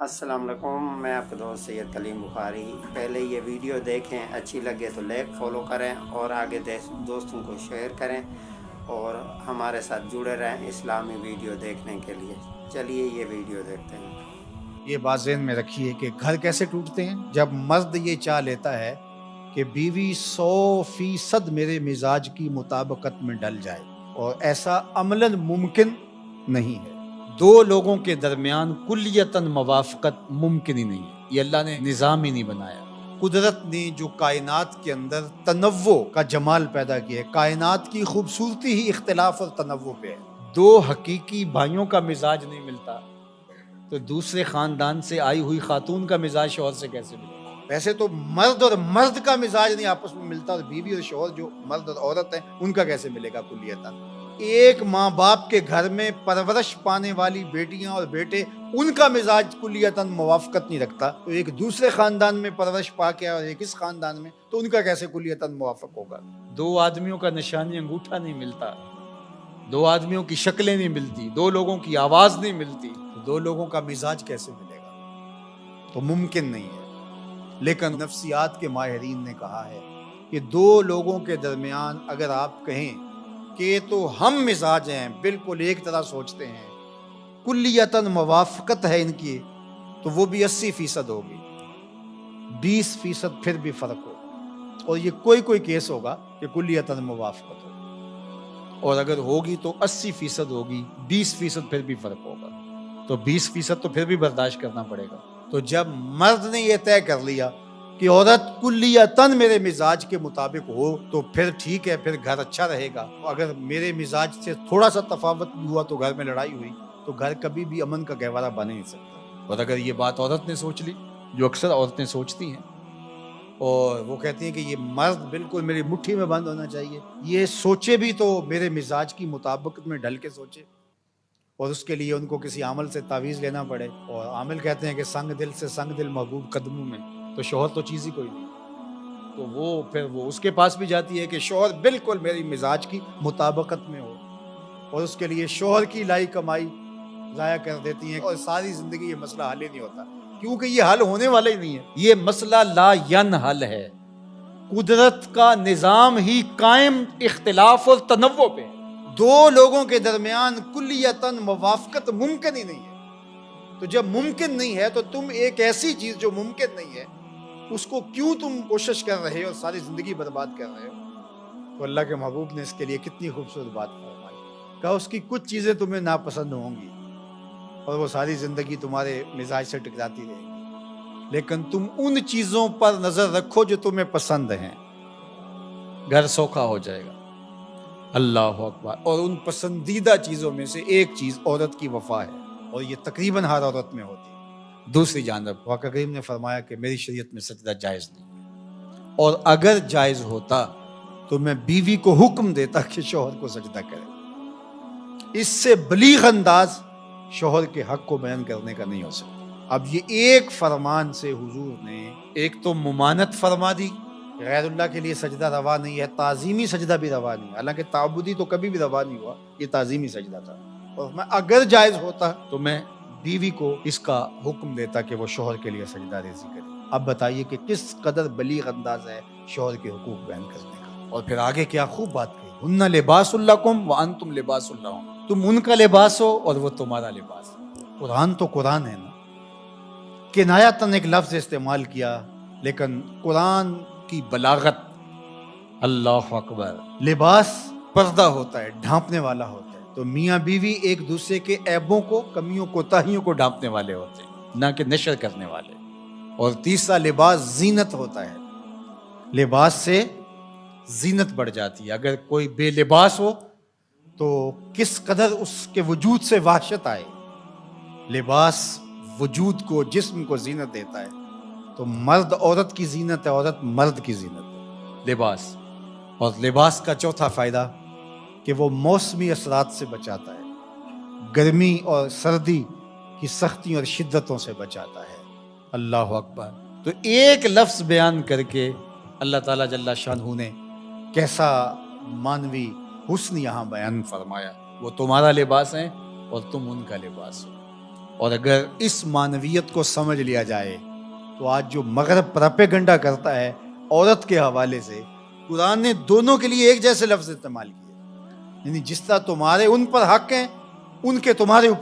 السلام علیکم، میں آپ کا دوست سید کلیم بخاری۔ پہلے یہ ویڈیو دیکھیں، اچھی لگے تو لائک فالو کریں اور آگے دوستوں کو شیئر کریں اور ہمارے ساتھ جڑے رہیں اسلامی ویڈیو دیکھنے کے لیے۔ چلیے یہ ویڈیو دیکھتے ہیں۔ یہ بات ذہن میں رکھیے کہ گھر کیسے ٹوٹتے ہیں؟ جب مرد یہ چاہ لیتا ہے کہ بیوی 100% میرے مزاج کی مطابقت میں ڈل جائے، اور ایسا عملاً ممکن نہیں ہے۔ دو لوگوں کے درمیان کلیتاً موافقت ممکن ہی نہیں ہے۔ یہ اللہ نے نظام ہی نہیں بنایا۔ قدرت نے جو کائنات کے اندر تنوع کا جمال پیدا کیا ہے، کائنات کی خوبصورتی ہی اختلاف اور تنوع پہ ہے۔ دو حقیقی بھائیوں کا مزاج نہیں ملتا تو دوسرے خاندان سے آئی ہوئی خاتون کا مزاج شوہر سے کیسے ملے؟ ویسے تو مرد اور مرد کا مزاج نہیں آپس میں ملتا، اور بیوی اور شوہر جو مرد اور عورت ہیں ان کا کیسے ملے گا کلیتاً؟ ایک ماں باپ کے گھر میں پرورش پانے والی بیٹیاں اور بیٹے، ان کا مزاج کلیتاً موافقت نہیں رکھتا، تو ایک دوسرے خاندان میں پرورش پا کے اور ایک اس خاندان میں، تو ان کا کیسے کلیتاً موافق ہوگا؟ دو آدمیوں کا نشانی انگوٹھا نہیں ملتا، دو آدمیوں کی شکلیں نہیں ملتی، دو لوگوں کی آواز نہیں ملتی، تو دو لوگوں کا مزاج کیسے ملے گا؟ تو ممکن نہیں ہے۔ لیکن نفسیات کے ماہرین نے کہا ہے کہ دو لوگوں کے درمیان اگر آپ کہیں کہ تو ہم مزاج ہیں، بالکل ایک طرح سوچتے ہیں، کلیتاً موافقت ہے ان کی، تو وہ بھی 80% ہوگی، 20% پھر بھی فرق ہوگا، اور یہ کوئی کیس ہوگا کہ کلیتاً موافقت ہوگی، اور اگر ہوگی تو 80% ہوگی، 20% پھر بھی فرق ہوگا، تو 20% تو پھر بھی برداشت کرنا پڑے گا۔ تو جب مرد نے یہ طے کر لیا کہ عورت کلیتاً میرے مزاج کے مطابق ہو تو پھر ٹھیک ہے، پھر گھر اچھا رہے گا۔ اگر میرے مزاج سے تھوڑا سا تفاوت بھی ہوا تو گھر میں لڑائی ہوئی تو گھر کبھی بھی امن کا گہوارہ بن نہیں سکتا۔ اور اگر یہ بات عورت نے سوچ لی، جو اکثر عورتیں سوچتی ہیں، اور وہ کہتی ہیں کہ یہ مرد بالکل میری مٹھی میں بند ہونا چاہیے، یہ سوچے بھی تو میرے مزاج کی مطابقت میں ڈل کے سوچے، اور اس کے لیے ان کو کسی عامل سے تعویذ لینا پڑے، اور عامل کہتے ہیں کہ سنگ دل سے سنگ دل محبوب قدموں میں، تو شوہر تو چیز ہی کوئی نہیں، تو وہ پھر وہ اس کے پاس بھی جاتی ہے کہ شوہر بالکل میری مزاج کی مطابقت میں ہو، اور اس کے لیے شوہر کی لائی کمائی ضائع کر دیتی ہیں، اور ساری زندگی یہ مسئلہ حل ہی نہیں ہوتا، کیونکہ یہ حل ہونے والا ہی نہیں ہے، یہ مسئلہ لا ینحل ہے۔ قدرت کا نظام ہی قائم اختلاف اور تنوع پہ ہے۔ دو لوگوں کے درمیان کلیتاً موافقت ممکن ہی نہیں ہے، تو جب ممکن نہیں ہے تو تم ایک ایسی چیز جو ممکن نہیں ہے اس کو کیوں تم کوشش کر رہے ہو اور ساری زندگی برباد کر رہے ہو؟ تو اللہ کے محبوب نے اس کے لیے کتنی خوبصورت بات فرمائی، کہا اس کی کچھ چیزیں تمہیں ناپسند ہوں گی اور وہ ساری زندگی تمہارے مزاج سے ٹکراتی رہے گی، لیکن تم ان چیزوں پر نظر رکھو جو تمہیں پسند ہیں، گھر سوکھا ہو جائے گا۔ اللہ اکبر۔ اور ان پسندیدہ چیزوں میں سے ایک چیز عورت کی وفا ہے، اور یہ تقریباً ہر عورت میں ہوتی ہے۔ دوسری جانب آقا کریم نے فرمایا کہ میری شریعت میں سجدہ جائز نہیں، اور اگر جائز ہوتا تو میں بیوی کو حکم دیتا کہ شوہر کو سجدہ کرے۔ اس سے بلیغ انداز شوہر کے حق کو بیان کرنے کا نہیں ہو سکتا۔ اب یہ ایک فرمان سے حضور نے ایک تو ممانت فرما دی، غیر اللہ کے لیے سجدہ روا نہیں ہے، تعظیمی سجدہ بھی روا نہیں ہے، حالانکہ تعبدی تو کبھی بھی روا نہیں ہوا، یہ تعظیمی سجدہ تھا، اور میں اگر جائز ہوتا تو میں بیوی کو اس کا حکم دیتا کہ وہ شوہر کے لیے سجدہ ریزی کرے۔ اب بتائیے کہ کس قدر بلیغ انداز ہے شوہر کے حقوق بیان کرنے کا۔ اور پھر آگے کیا خوب بات کہی، ہن لباس لکم وانتم لباس لہن، تم ان کا لباس ہو اور وہ تمہارا لباس ہے۔ قرآن تو قرآن ہے نا، کنایتاً ایک لفظ استعمال کیا، لیکن قرآن کی بلاغت، اللہ اکبر۔ لباس پردہ ہوتا ہے، ڈھانپنے والا ہوتا ہے، تو میاں بیوی ایک دوسرے کے عیبوں کو، کمیوں کوتاہیوں کو ڈھانپنے والے ہوتے ہیں، نہ کہ نشر کرنے والے۔ اور تیسرا لباس زینت ہوتا ہے، لباس سے زینت بڑھ جاتی ہے۔ اگر کوئی بے لباس ہو تو کس قدر اس کے وجود سے وحشت آئے۔ لباس وجود کو، جسم کو زینت دیتا ہے، تو مرد عورت کی زینت ہے، عورت مرد کی زینت ہے، لباس۔ اور لباس کا چوتھا فائدہ کہ وہ موسمی اثرات سے بچاتا ہے، گرمی اور سردی کی سختیوں اور شدتوں سے بچاتا ہے۔ اللہ اکبر۔ تو ایک لفظ بیان کر کے اللہ تعالیٰ جل شانہ نے کیسا مانوی حسن یہاں بیان فرمایا، وہ تمہارا لباس ہے اور تم ان کا لباس ہو۔ اور اگر اس معنویت کو سمجھ لیا جائے تو آج جو مغرب پراپیگنڈا کرتا ہے عورت کے حوالے سے، قرآن نے دونوں کے لیے ایک جیسے لفظ استعمال کیے، یعنی جس طرح تمہارے ان پر حق ہیں ان کے تمہارے اوپر